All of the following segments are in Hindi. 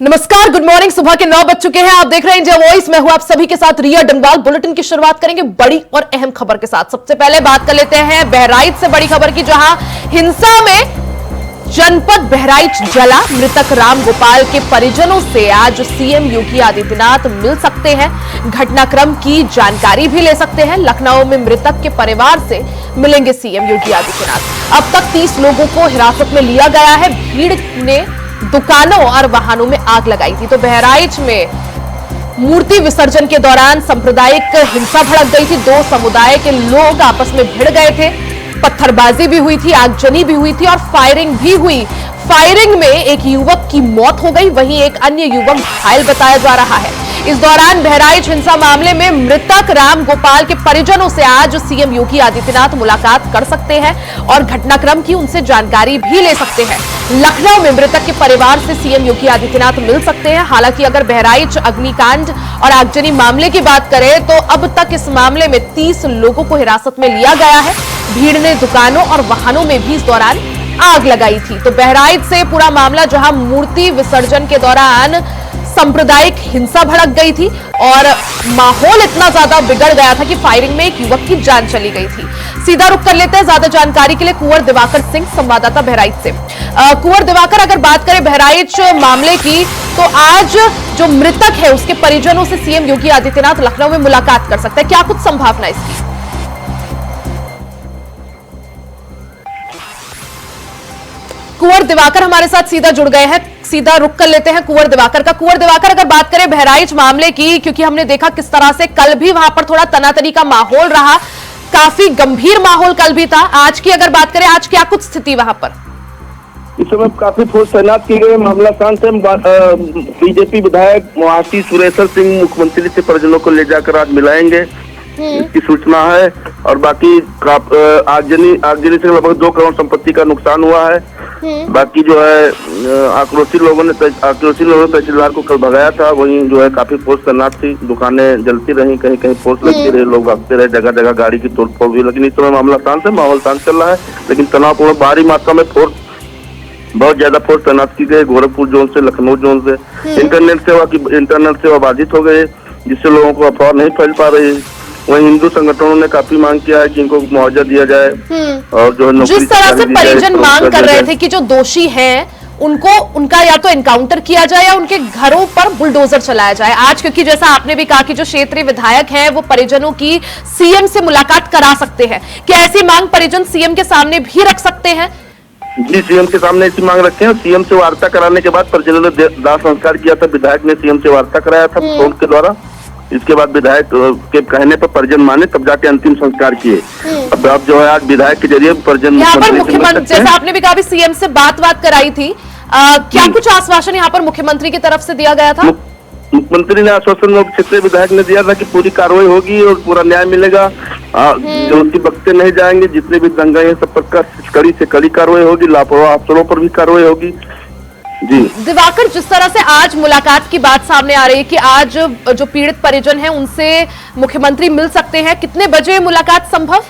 नमस्कार, गुड मॉर्निंग। सुबह के 9 बज चुके हैं। आप देख रहे हैं इंडिया वॉइस। मैं हूं आप सभी के साथ रिया डंगवाल। बुलेटिन की शुरुआत करेंगे बड़ी और अहम खबर के साथ। सबसे पहले बात कर लेते हैं बहराइच से बड़ी खबर की, जहां हिंसा में जनपद बहराइच जला। मृतक राम गोपाल के परिजनों से आज सीएम योगी आदित्यनाथ मिल सकते हैं, घटनाक्रम की जानकारी भी ले सकते हैं। लखनऊ में मृतक के परिवार से मिलेंगे सीएम योगी आदित्यनाथ। अब तक 30 लोगों को हिरासत में लिया गया है। भीड़ ने दुकानों और वाहनों में आग लगाई थी। तो बहराइच में मूर्ति विसर्जन के दौरान सांप्रदायिक हिंसा भड़क गई थी। दो समुदाय के लोग आपस में भिड़ गए थे। पत्थरबाजी भी हुई थी, आगजनी भी हुई थी और फायरिंग भी हुई। फायरिंग में एक युवक की मौत हो गई, वहीं एक अन्य युवक घायल बताया जा रहा है। इस दौरान बहराइच हिंसा मामले में मृतक राम गोपाल के परिजनों से आज सीएम योगी आदित्यनाथ मुलाकात कर सकते हैं और घटनाक्रम की उनसे जानकारी भी ले सकते हैं। लखनऊ में मृतक के परिवार से सीएम योगी आदित्यनाथ मिल सकते हैं। हालांकि अगर बहराइच अग्निकांड और आगजनी मामले की बात करें तो अब तक इस मामले में 30 लोगों को हिरासत में लिया गया है। भीड़ ने दुकानों और वाहनों में भी इस दौरान आग लगाई थी। तो बहराइच से पूरा मामला, जहां मूर्ति विसर्जन के दौरान सांप्रदायिक हिंसा भड़क गई थी और माहौल इतना ज्यादा बिगड़ गया था कि फायरिंग में एक युवक की जान चली गई थी। सीधा रुख कर लेते हैं ज्यादा जानकारी के लिए कुंवर दिवाकर सिंह, संवाददाता बहराइच से। कुंवर दिवाकर, अगर बात करें बहराइच मामले की, तो आज जो मृतक है उसके परिजनों से सीएम योगी आदित्यनाथ लखनऊ में मुलाकात कर सकते हैं, क्या कुछ संभावना इसकी? कुंवर दिवाकर हमारे साथ सीधा जुड़ गए हैं। सीधा रुक कर लेते हैं कुंवर दिवाकर का। कुंवर दिवाकर, अगर बात करें बहराइच मामले की, क्योंकि हमने देखा किस तरह से कल भी वहां पर थोड़ा तनातनी का माहौल रहा, काफी गंभीर माहौल कल भी था। आज की अगर बात करें, आज क्या कुछ स्थिति वहां पर? इस समय काफी फोर्स तैनात की गई। मामला शांत है। बीजेपी विधायक महासी सुरेश्वर सिंह मुख्यमंत्री से परिजनों को ले जाकर आज मिलाएंगे, इसकी सूचना है। और बाकी आगजनी से लगभग 2 करोड़ संपत्ति का नुकसान हुआ है। बाकी जो है आक्रोशित लोगों ने तहसीलदार को कल भगाया था। वहीं जो है काफी फोर्स तैनात थी। दुकानें जलती रही, कहीं कहीं फोर्स लगती रही, लोग भागते रहे, जगह जगह गाड़ी की तोड़फोड़ हुई। लेकिन इस समय मामला शांत है, माहौल शांत चल रहा है। लेकिन तनावपूर्ण भारी मात्रा में बहुत ज्यादा फोर्स तैनात की गई। गोरखपुर जोन से, लखनऊ जोन से इंटरनेट सेवा बाधित हो गई, जिससे लोगों को अफवाह नहीं फैल पा रही। वहीं हिंदू संगठनों ने काफी मांग किया है कि इनको मुआवजा दिया जाए और जो जिस तरह से परिजन मांग कर रहे थे कि जो दोषी हैं उनका या तो एनकाउंटर किया जाए या उनके घरों पर बुलडोजर चलाया जाए। आज क्योंकि जैसा आपने भी कहा कि जो क्षेत्रीय विधायक हैं वो परिजनों की सीएम से मुलाकात करा सकते हैं, क्या ऐसी मांग परिजन सीएम के सामने भी रख सकते हैं? जी, सीएम के सामने ऐसी मांग रखे हैं। सीएम से वार्ता कराने के बाद परिजनों ने दाह संस्कार किया था। विधायक ने सीएम से वार्ता कराया था फोन के द्वारा। इसके बाद विधायक के कहने पर परिजन माने, तब जाके अंतिम संस्कार किए। अब जो है आज विधायक के जरिए परिजन यहाँ पर मुख्यमंत्री, जैसा आपने भी कहा, सीएम से बात कराई थी, क्या कुछ आश्वासन यहाँ पर मुख्यमंत्री की तरफ से दिया गया था? मुख्यमंत्री ने आश्वासन क्षेत्रीय विधायक ने दिया था कि पूरी कार्रवाई होगी और पूरा न्याय मिलेगा। दोषी बख्शे नहीं जाएंगे। जितने भी दंगा है सब पर कड़ी से कड़ी कार्रवाई होगी। लापरवाह अफसरों पर भी कार्रवाई होगी। जी दिवाकर, जिस तरह से आज मुलाकात की बात सामने आ रही है कि आज जो पीड़ित परिजन हैं उनसे मुख्यमंत्री मिल सकते हैं, कितने बजे मुलाकात संभव?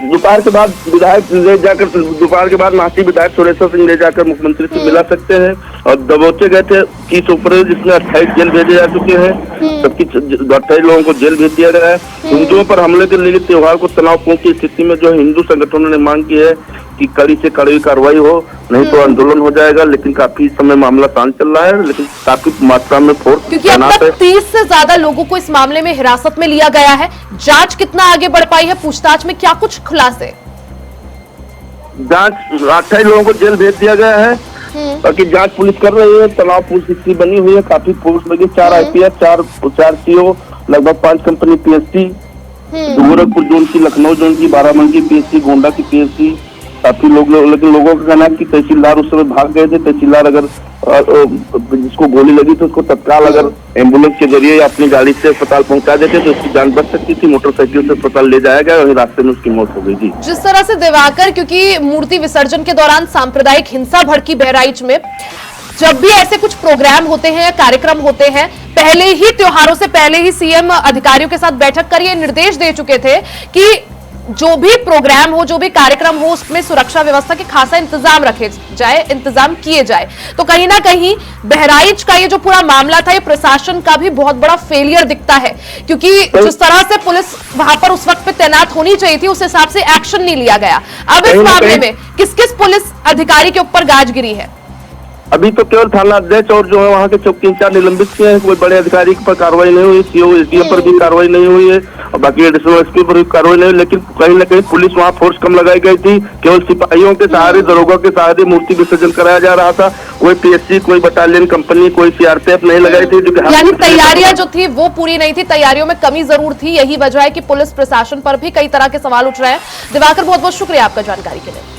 दोपहर के बाद विधायक ले जाकर, दोपहर के बाद महासी विधायक सुरेश्वर सिंह ले जाकर मुख्यमंत्री से मिला सकते हैं। और दबोचे गए थे 30 ऊपर, जिसमें 28 जेल भेजे जा चुके हैं। सबकी 28 लोगों को जेल भेज दिया गया है। हिंदुओं पर हमले के लिए त्योहार को तनावपूर्ण की स्थिति में जो हिंदू संगठनों ने मांग की है कि कड़ी से कड़ी कार्रवाई हो, नहीं तो आंदोलन हो जाएगा। लेकिन काफी समय मामला शांत चल रहा है, लेकिन काफी मात्रा में फोर्स, क्योंकि अब तक 30 से ज्यादा लोगों को इस मामले में हिरासत में लिया गया है। जांच कितना आगे बढ़ पाई है? पूछताछ में क्या कुछ खुलासे? जांच 28 लोगों को जेल भेज दिया गया है। बाकी जांच पुलिस कर रही है। तनावपूर्ण स्थिति बनी हुई है, काफी फोर्स लगी। 4 आईपीएस, 4 सीओ, लगभग 5 कंपनी पीएससी, गोरखपुर जोन की, लखनऊ जोन की, बाराबंकी पीएससी, गोंडा की पीएससी, काफी लोग। लेकिन लोगों का कहना है कि तहसीलदार उस समय भाग गए थे। तहसीलदार अगर जिसको गोली लगी तो उसको तत्काल अगर एम्बुलेंस के जरिए अपनी गाड़ी से अस्पताल पहुंचा देते तो उसकी जान बच सकती थी। मोटरसाइकिल से अस्पताल ले जाया गया, वही रास्ते में उसकी मौत हो गई थी। जिस तरह से दिवाकर, क्योंकि मूर्ति विसर्जन के दौरान सांप्रदायिक हिंसा भड़की बहराइच में, जब भी ऐसे कुछ प्रोग्राम होते हैं, कार्यक्रम होते हैं, त्योहारों से पहले ही सीएम अधिकारियों के साथ बैठक कर ये निर्देश दे चुके थे कि जो भी प्रोग्राम हो, जो भी कार्यक्रम हो, उसमें सुरक्षा व्यवस्था के खासा इंतजाम रखे जाए, इंतजाम किए जाए। तो कहीं ना कहीं बहराइच का ये जो पूरा मामला था, ये प्रशासन का भी बहुत बड़ा फेलियर दिखता है, क्योंकि जिस तरह से पुलिस वहां पर उस वक्त पे तैनात होनी चाहिए थी, उस हिसाब से एक्शन नहीं लिया गया। अब इस मामले में किस किस पुलिस अधिकारी के ऊपर गाजगिरी है? अभी तो केवल थाना अध्यक्ष और जो है वहाँ के चौकी इंचार्ज निलंबित किए हैं। कोई बड़े अधिकारी पर कार्रवाई नहीं हुई, सीओ एसडीएम पर भी कार्रवाई नहीं हुई है और बाकी एडिशनल एसपी पर भी कार्रवाई नहीं हुई। लेकिन कहीं ना कहीं पुलिस वहाँ फोर्स कम लगाई गई थी, केवल सिपाहियों के सहारे, दरोगा के सहारे मूर्ति विसर्जन कराया जा रहा था। कोई पीएससी, कोई बटालियन कंपनी, कोई सीआरपीएफ नहीं लगाई थी। यानी तैयारियां जो थी वो पूरी नहीं थी, तैयारियों में कमी जरूर थी। यही वजह है कि पुलिस प्रशासन पर भी कई तरह के सवाल उठ रहे हैं। दिवाकर, बहुत बहुत शुक्रिया आपका जानकारी के लिए।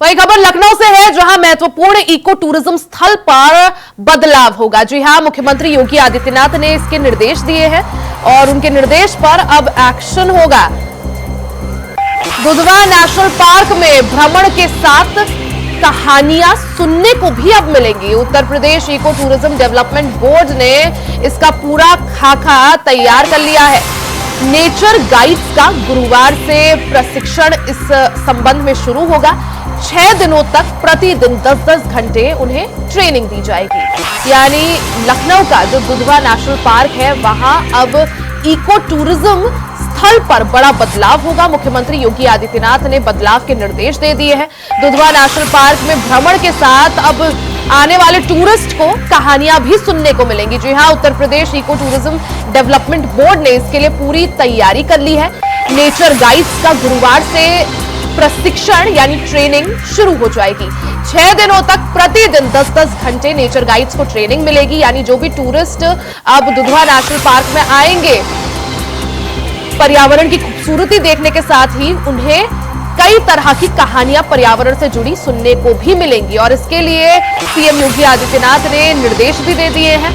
वही खबर लखनऊ से है, जहां महत्वपूर्ण इको टूरिज्म स्थल पर बदलाव होगा। जी हां, मुख्यमंत्री योगी आदित्यनाथ ने इसके निर्देश दिए हैं और उनके निर्देश पर अब एक्शन होगा। दुधवा नेशनल पार्क में भ्रमण के साथ कहानियां सुनने को भी अब मिलेंगी। Uttar Pradesh eco tourism development board ने इसका पूरा खाका तैयार कर लिया है। नेचर गाइड्स का गुरुवार से प्रशिक्षण इस संबंध में शुरू होगा। 6 दिनों तक प्रतिदिन 10-10 घंटे उन्हें ट्रेनिंग दी जाएगी। यानी लखनऊ का जो दुधवा नेशनल पार्क है, वहां अब इको टूरिज्म स्थल पर बड़ा बदलाव होगा। मुख्यमंत्री योगी आदित्यनाथ ने बदलाव के निर्देश दे दिए हैं। दुधवा नेशनल पार्क में भ्रमण के साथ अब आने वाले टूरिस्ट को कहानियां भी सुनने को मिलेंगी। जी हां, Uttar Pradesh eco tourism development board ने इसके लिए पूरी तैयारी कर ली है। नेचर गाइड्स का गुरुवार से प्रशिक्षण यानी ट्रेनिंग शुरू हो जाएगी। 6 दिनों तक प्रतिदिन 10-10 घंटे नेचर गाइड्स को ट्रेनिंग मिलेगी। यानी जो भी टूरिस्ट अब दुधवा नेशनल पार्क में आएंगे, पर्यावरण की खूबसूरती देखने के साथ ही उन्हें कई तरह की कहानियां पर्यावरण से जुड़ी सुनने को भी मिलेंगी। और इसके लिए सीएम योगी आदित्यनाथ ने निर्देश भी दे दिए हैं।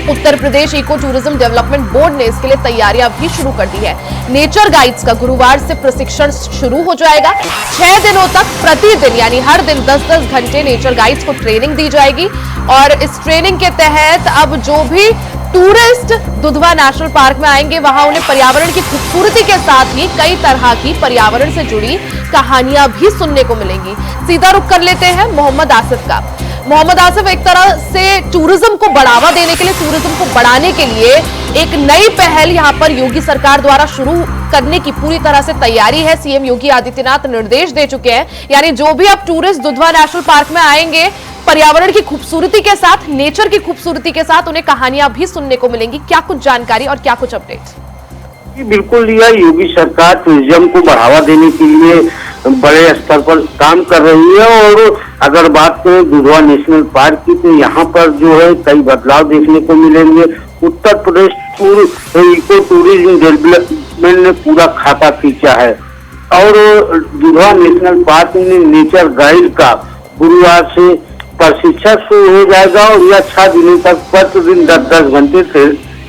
Uttar Pradesh eco tourism development board ने इसके लिए तैयारियां भी शुरू कर दी है। नेचर गाइड्स का गुरुवार से प्रशिक्षण शुरू हो जाएगा। 6 दिनों तक प्रतिदिन यानी हर दिन 10-10 घंटे नेचर गाइड्स को ट्रेनिंग दी जाएगी। और इस ट्रेनिंग के तहत अब जो भी टूरिस्ट दुधवा नेशनल पार्क में आएंगे, वहां उन्हें पर्यावरण की खूबसूरती के साथ ही कई तरह की पर्यावरण से जुड़ी कहानियां भी सुनने को मिलेंगी। सीधा रुख कर लेते हैं मोहम्मद आसिफ का। मोहम्मद आसिफ, एक तरह से टूरिज्म को बढ़ावा देने के लिए, टूरिज्म को बढ़ाने के लिए एक नई पहल यहां पर योगी सरकार द्वारा शुरू करने की पूरी तरह से तैयारी है। सीएम योगी आदित्यनाथ निर्देश दे चुके हैं। यानी जो भी अब टूरिस्ट दुधवा नेशनल पार्क में आएंगे, पर्यावरण की खूबसूरती के साथ, नेचर की खूबसूरती के साथ उन्हें कहानियां भी सुनने को मिलेंगी। क्या कुछ जानकारी और क्या कुछ अपडेट? बिल्कुल, यह योगी सरकार टूरिज्म को बढ़ावा देने के लिए बड़े स्तर पर काम कर रही है। और अगर बात करें दुधवा नेशनल पार्क की, तो यहाँ पर जो है कई बदलाव देखने को मिलेंगे। Uttar Pradesh eco tourism development ने पूरा खाता खींचा है और दुधवा नेशनल पार्क में नेचर गाइड का गुरुवार से प्रशिक्षण शुरू हो जाएगा और यह 6 दिनों तक प्रतिदिन 10-10 घंटे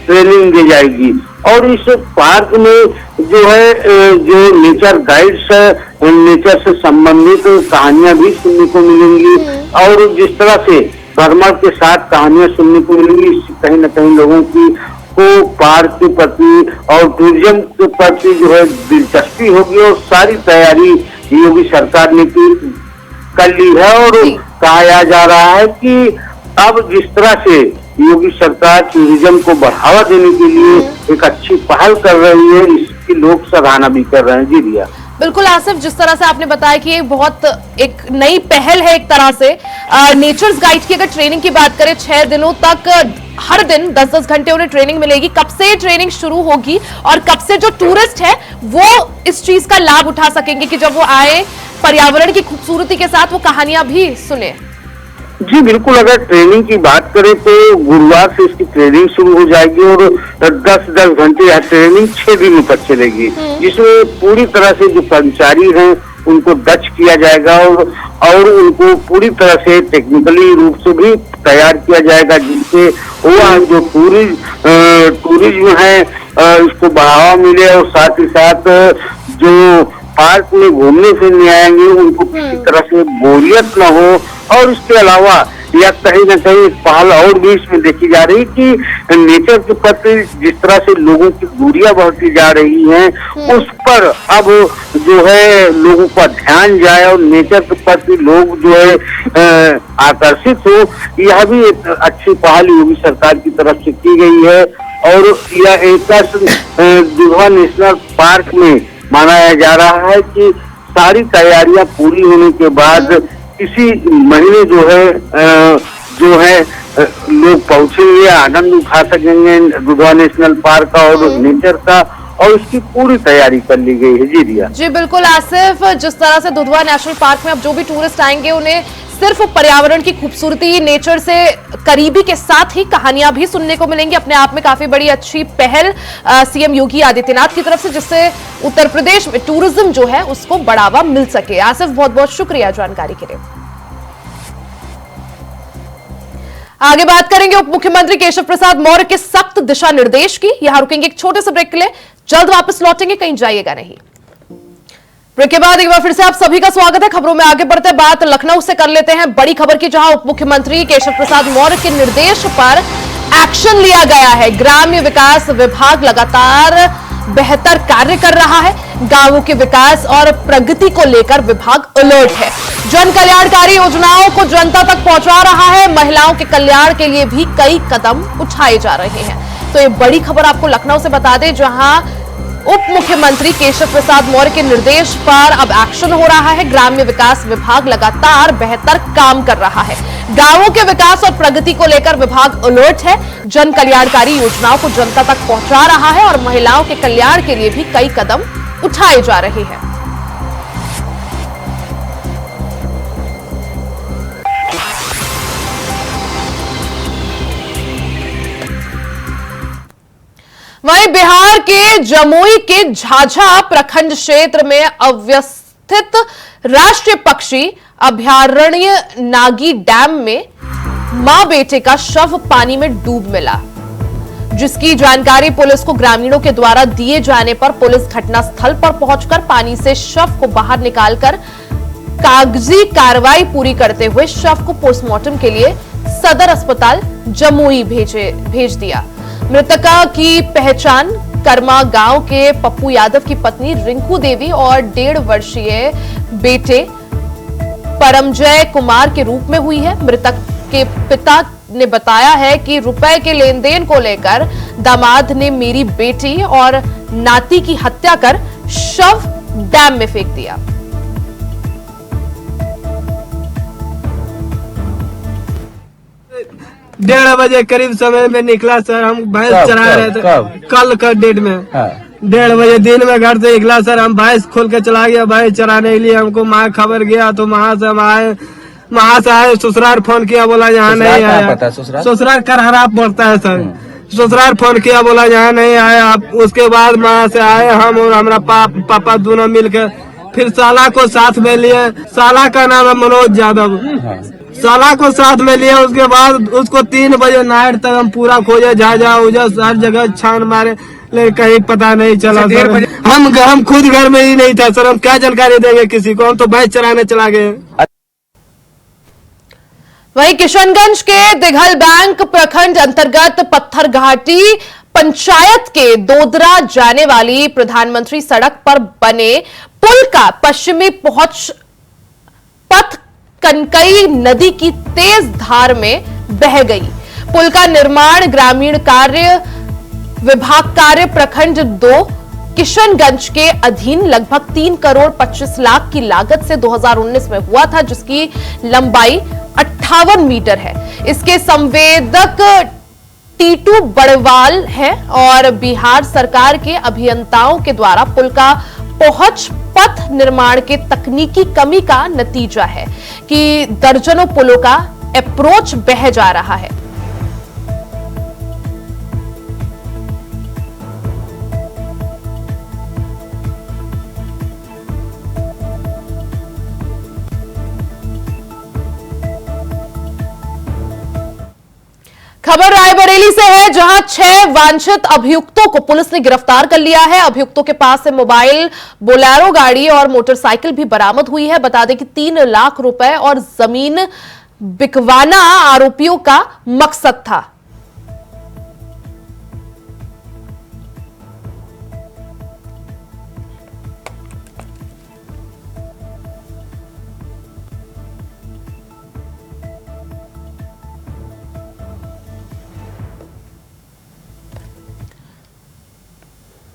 ट्रेनिंग दी जाएगी। और इस पार्क में जो है जो नेचर गाइड्स है, नेचर से संबंधित कहानियां भी सुनने को मिलेंगी। और जिस तरह से भ्रमण के साथ कहानियां सुनने को मिलेंगी, इससे कहीं न कहीं लोगों की को पार्क के प्रति और टूरिज्म के प्रति जो है दिलचस्पी होगी। और सारी तैयारी योगी सरकार ने कर ली है। और कहा जा रहा है कि अब जिस तरह से योगी सरकार टूरिज्म को बढ़ावा देने के लिए एक अच्छी पहल कर रही है, इसकी लोग सराहना भी कर रहे हैं। जी भैया, बिल्कुल आसिफ, जिस तरह से आपने बताया कि ये बहुत एक नई पहल है एक तरह से। नेचर्स गाइड की अगर ट्रेनिंग की बात करें, 6 दिनों तक हर दिन 10-10 घंटे उन्हें ट्रेनिंग मिलेगी। कब से ट्रेनिंग शुरू होगी और कब से जो टूरिस्ट है वो इस चीज का लाभ उठा सकेंगे कि जब वो आए, पर्यावरण की खूबसूरती के साथ वो कहानियां भी सुने? जी बिल्कुल, अगर ट्रेनिंग की बात करें तो गुरुवार से इसकी ट्रेनिंग शुरू हो जाएगी और 10-10 घंटे यह ट्रेनिंग 6 दिनों तक चलेगी, जिसमें पूरी तरह से जो कर्मचारी हैं उनको दक्ष किया जाएगा और उनको पूरी तरह से टेक्निकली रूप से भी तैयार किया जाएगा, जिससे वो जो टूरिज्म है इसको बढ़ावा मिले। और साथ ही साथ जो पार्क में घूमने फिरने आएंगे उनको किसी तरह से बोरियत न हो। और इसके अलावा या कहीं ना कहीं एक पहल और भी इसमें देखी जा रही कि नेचर के प्रति जिस तरह से लोगों की दूरियां बढ़ती जा रही हैं, उस पर अब जो है लोगों का ध्यान जाए और नेचर के प्रति लोग जो है आकर्षित हो। यह भी एक अच्छी पहल योगी सरकार की तरफ से की गई है और यह एक दुधवा नेशनल पार्क में मनाया जा रहा है कि सारी तैयारियां पूरी होने के बाद इसी महीने जो है लोग पहुंचेंगे, आनंद उठा सकेंगे दुधवा नेशनल पार्क का और नेचर का, और इसकी पूरी तैयारी कर ली गई है। जी रिया। जी बिल्कुल आसिफ, जिस तरह से दुधवा नेशनल पार्क में अब जो भी टूरिस्ट आएंगे उन्हें सिर्फ पर्यावरण की खूबसूरती, नेचर से करीबी के साथ ही कहानियां भी सुनने को मिलेंगी। अपने आप में काफी बड़ी अच्छी पहल सीएम योगी आदित्यनाथ की तरफ से, जिससे उत्तर प्रदेश में टूरिज्म जो है उसको बढ़ावा मिल सके। आसिफ बहुत बहुत शुक्रिया जानकारी के लिए। आगे बात करेंगे उप मुख्यमंत्री केशव प्रसाद मौर्य के सख्त दिशा निर्देश की। यहां रुकेंगे एक छोटे से ब्रेक के लिए, जल्द वापस लौटेंगे, कहीं जाइएगा नहीं। ब्रेक के बाद एक बार फिर से आप सभी का स्वागत है। खबरों में आगे बढ़ते बात लखनऊ से कर लेते हैं, बड़ी खबर की, जहां उप मुख्यमंत्री केशव प्रसाद मौर्य के निर्देश पर एक्शन लिया गया है। ग्राम्य विकास विभाग लगातार बेहतर कार्य कर रहा है। गांवों के विकास और प्रगति को लेकर विभाग अलर्ट है। जन कल्याणकारी योजनाओं को जनता तक पहुंचा रहा है। महिलाओं के कल्याण के लिए भी कई कदम उठाए जा रहे हैं। तो ये बड़ी खबर आपको लखनऊ से बता दें, जहां उप मुख्यमंत्री केशव प्रसाद मौर्य के निर्देश पर अब एक्शन हो रहा है। ग्राम्य विकास विभाग लगातार बेहतर काम कर रहा है। गांवों के विकास और प्रगति को लेकर विभाग अलर्ट है। जन कल्याणकारी योजनाओं को जनता तक पहुंचा रहा है और महिलाओं के कल्याण के लिए भी कई कदम उठाए जा रहे हैं। वहीं बिहार के जमुई के झाझा प्रखंड क्षेत्र में अवस्थित राष्ट्रीय पक्षी अभयारण्य नागी डैम में मां बेटे का शव पानी में डूब मिला, जिसकी जानकारी पुलिस को ग्रामीणों के द्वारा दिए जाने पर पुलिस घटनास्थल पर पहुंचकर पानी से शव को बाहर निकालकर कागजी कार्रवाई पूरी करते हुए शव को पोस्टमार्टम के लिए सदर अस्पताल जमुई भेज दिया। मृतका की पहचान कर्मा गांव के पप्पू यादव की पत्नी रिंकू देवी और 1.5 वर्षीय बेटे परमजय कुमार के रूप में हुई है। मृतक के पिता ने बताया है कि रुपए के लेन देन को लेकर दामाद ने मेरी बेटी और नाती की हत्या कर शव डैम में फेंक दिया। डेढ़ बजे करीब समय में निकला सर, हम भैंस चरा रहे थे। कल का डेट में 1:30 बजे दिन में घर से निकला सर, हम भैंस खोल के चला गया भैंस चराने के लिए। हमको वहाँ खबर गया तो वहाँ से हम आए, वहाँ से आए ससुराल फोन किया, बोला यहाँ नहीं आया। ससुराल करहरा पड़ता है सर। ससुराल फोन किया, बोला यहाँ नहीं आया। उसके बाद वहाँ से आए हम और हमारा पापा दोनों मिलकर फिर साला को साथ में लिए। साला का नाम है मनोज यादव। साला को साथ में लिया। उसके बाद उसको 3 बजे नाइट तक हम पूरा खोजे, झाझा उजा हर जगह छान मारे, लेकिन कहीं पता नहीं चला सर। हम खुद घर में ही नहीं था सर, हम क्या जानकारी देंगे किसी को, हम तो भैंस चराने चला गए। वहीं किशनगंज के दिघल बैंक प्रखंड अंतर्गत पत्थर घाटी पंचायत के दोदरा जाने वाली प्रधानमंत्री सड़क पर बने पुल का पश्चिमी पहुंच पथ कनकई नदी की तेज धार में बह गई। पुल का निर्माण ग्रामीण कार्य विभाग कार्य प्रखंड 2 किशनगंज के अधीन लगभग 3 करोड़ 25 लाख की लागत से 2019 में हुआ था, जिसकी लंबाई 58 मीटर है। इसके संवेदक टीटू बड़वाल है और बिहार सरकार के अभियंताओं के द्वारा पुल का पहुंच पथ निर्माण के तकनीकी कमी का नतीजा है कि दर्जनों पुलों का अप्रोच बह जा रहा है। खबर रायबरेली से है, जहां 6 वांछित अभियुक्तों को पुलिस ने गिरफ्तार कर लिया है। अभियुक्तों के पास से मोबाइल, बोलेरो गाड़ी और मोटरसाइकिल भी बरामद हुई है। बता दें कि 3 लाख रुपए और जमीन बिकवाना आरोपियों का मकसद था।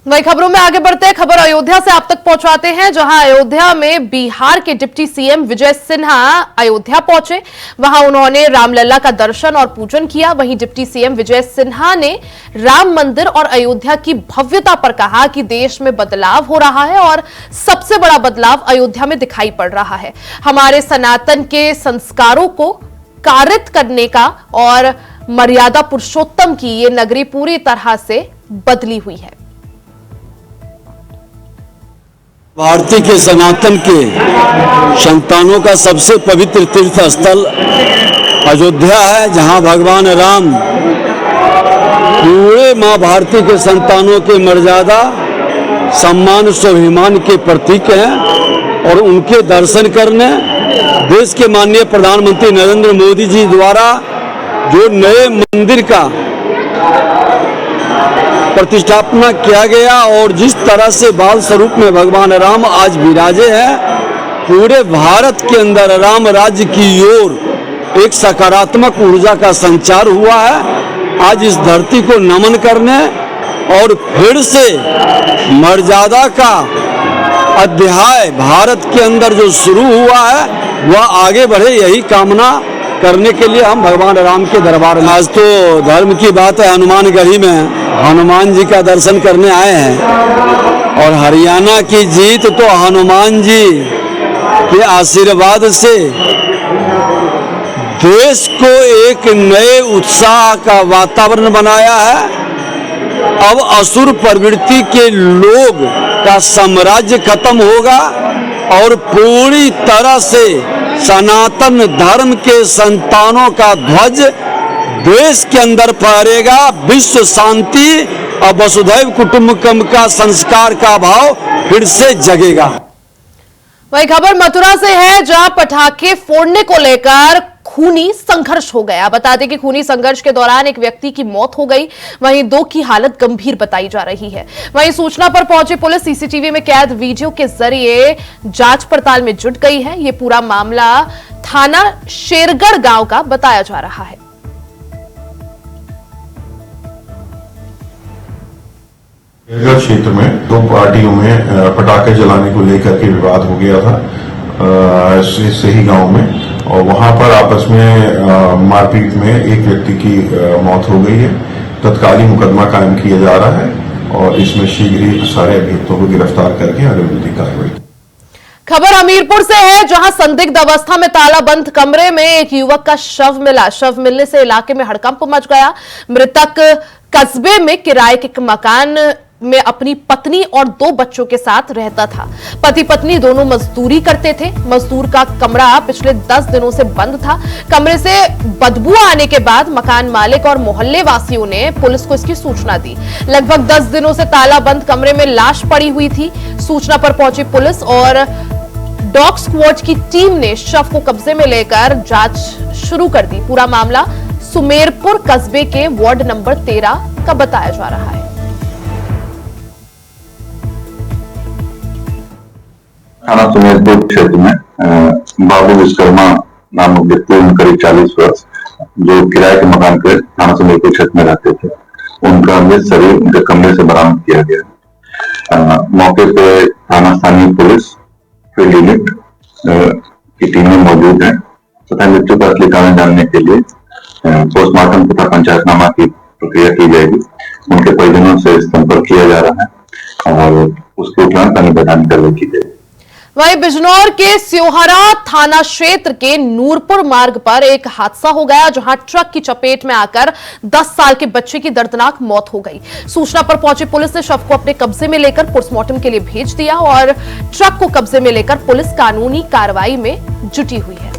वही खबरों में आगे बढ़ते हैं। खबर अयोध्या से आप तक पहुंचाते हैं, जहां अयोध्या में बिहार के डिप्टी सीएम विजय सिन्हा अयोध्या पहुंचे। वहां उन्होंने रामलला का दर्शन और पूजन किया। वहीं डिप्टी सीएम विजय सिन्हा ने राम मंदिर और अयोध्या की भव्यता पर कहा कि देश में बदलाव हो रहा है और सबसे बड़ा बदलाव अयोध्या में दिखाई पड़ रहा है। हमारे सनातन के संस्कारों को कारित करने का और मर्यादा पुरुषोत्तम की ये नगरी पूरी तरह से बदली हुई है। भारतीय के सनातन के संतानों का सबसे पवित्र तीर्थ स्थल अयोध्या है, जहां भगवान राम पूरे मां भारती के संतानों के मर्यादा, सम्मान, स्वाभिमान के प्रतीक हैं और उनके दर्शन करने देश के माननीय प्रधानमंत्री नरेंद्र मोदी जी द्वारा जो नए मंदिर का प्रतिष्ठापना किया गया और जिस तरह से बाल स्वरूप में भगवान राम आज विराजे हैं, पूरे भारत के अंदर राम राज्य की ओर एक सकारात्मक ऊर्जा का संचार हुआ है। आज इस धरती को नमन करने और फिर से मर्यादा का अध्याय भारत के अंदर जो शुरू हुआ है वह आगे बढ़े, यही कामना करने के लिए हम भगवान राम के दरबार में। आज तो धर्म की बात है, हनुमानगढ़ी में हनुमान जी का दर्शन करने आए हैं और हरियाणा की जीत तो हनुमान जी के आशीर्वाद से देश को एक नए उत्साह का वातावरण बनाया है। अब असुर प्रवृत्ति के लोग का साम्राज्य खत्म होगा और पूरी तरह से सनातन धर्म के संतानों का ध्वज देश के अंदर फहरेगा। विश्व शांति और वसुधैव कुटुंबकम का संस्कार का भाव फिर से जगेगा। वही खबर मथुरा से है, जहां पटाखे फोड़ने को लेकर खूनी संघर्ष हो गया। बता दें कि खूनी संघर्ष के दौरान एक व्यक्ति की मौत हो गई, वहीं दो की हालत गंभीर बताई जा रही है। वहीं सूचना पर पहुंची पुलिस सीसीटीवी में कैद वीडियो के जरिए जांच पड़ताल में जुट गई है। यह पूरा मामला थाना शेरगढ़ गांव का बताया जा रहा है। शेरगढ़ क्षेत्र में दो पार्टियों में पटाखे जलाने को लेकर के विवाद हो गया था से ही गांव में, और वहां पर आपस में मारपीट में एक व्यक्ति की मौत हो गई है। तत्कालीन मुकदमा कायम किया जा रहा है और इसमें शीघ्र ही सारे अभियुक्तों को गिरफ्तार करके आगे विधिक कार्रवाई। खबर हमीरपुर से है, जहां संदिग्ध अवस्था में तालाबंद कमरे में एक युवक का शव मिला। शव मिलने से इलाके में हड़कंप मच गया। मृतक कस्बे में किराए के मकान में अपनी पत्नी और दो बच्चों के साथ रहता था। पति पत्नी दोनों मजदूरी करते थे। मजदूर का कमरा पिछले 10 दिनों से बंद था। कमरे से बदबू आने के बाद मकान मालिक और मोहल्ले वासियों ने पुलिस को इसकी सूचना दी। लगभग 10 दिनों से तालाबंद कमरे में लाश पड़ी हुई थी। सूचना पर पहुंची पुलिस और डॉग स्क्वाड की टीम ने शव को कब्जे में लेकर जांच शुरू कर दी। पूरा मामला सुमेरपुर कस्बे के वार्ड नंबर 13 का बताया जा रहा है। थाना सुमेरपुर क्षेत्र में बाबू विश्वकर्मा नामक व्यक्ति, करीब 40 वर्ष, जो किराए के मकान पे थाना सुमेरपुर क्षेत्र में रहते थे, उनका मृत शरीर उनके कमरे से बरामद किया गया। मौके पे थाना स्थानीय पुलिस, फील्ड यूनिट की टीमें मौजूद हैं तथा मृत्यु का असली कारण जानने के लिए पोस्टमार्टम तथा पंचायतनामा की प्रक्रिया की जाएगी। उनके परिजनों से संपर्क किया जा रहा है और उसके उपरांत अन्य वैधानिक कार्रवाई की जाएगी। वहीं बिजनौर के स्योहरा थाना क्षेत्र के नूरपुर मार्ग पर एक हादसा हो गया, जहां ट्रक की चपेट में आकर 10 साल के बच्चे की दर्दनाक मौत हो गई। सूचना पर पहुंची पुलिस ने शव को अपने कब्जे में लेकर पोस्टमार्टम के लिए भेज दिया और ट्रक को कब्जे में लेकर पुलिस कानूनी कार्रवाई में जुटी हुई है।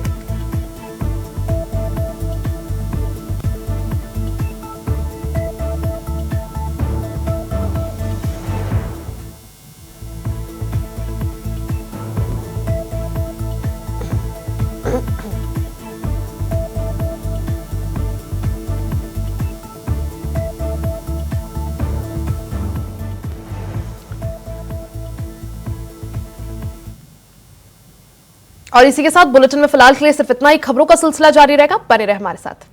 और इसी के साथ बुलेटिन में फिलहाल के लिए सिर्फ इतना ही। खबरों का सिलसिला जारी रहेगा, बने रहे हमारे साथ।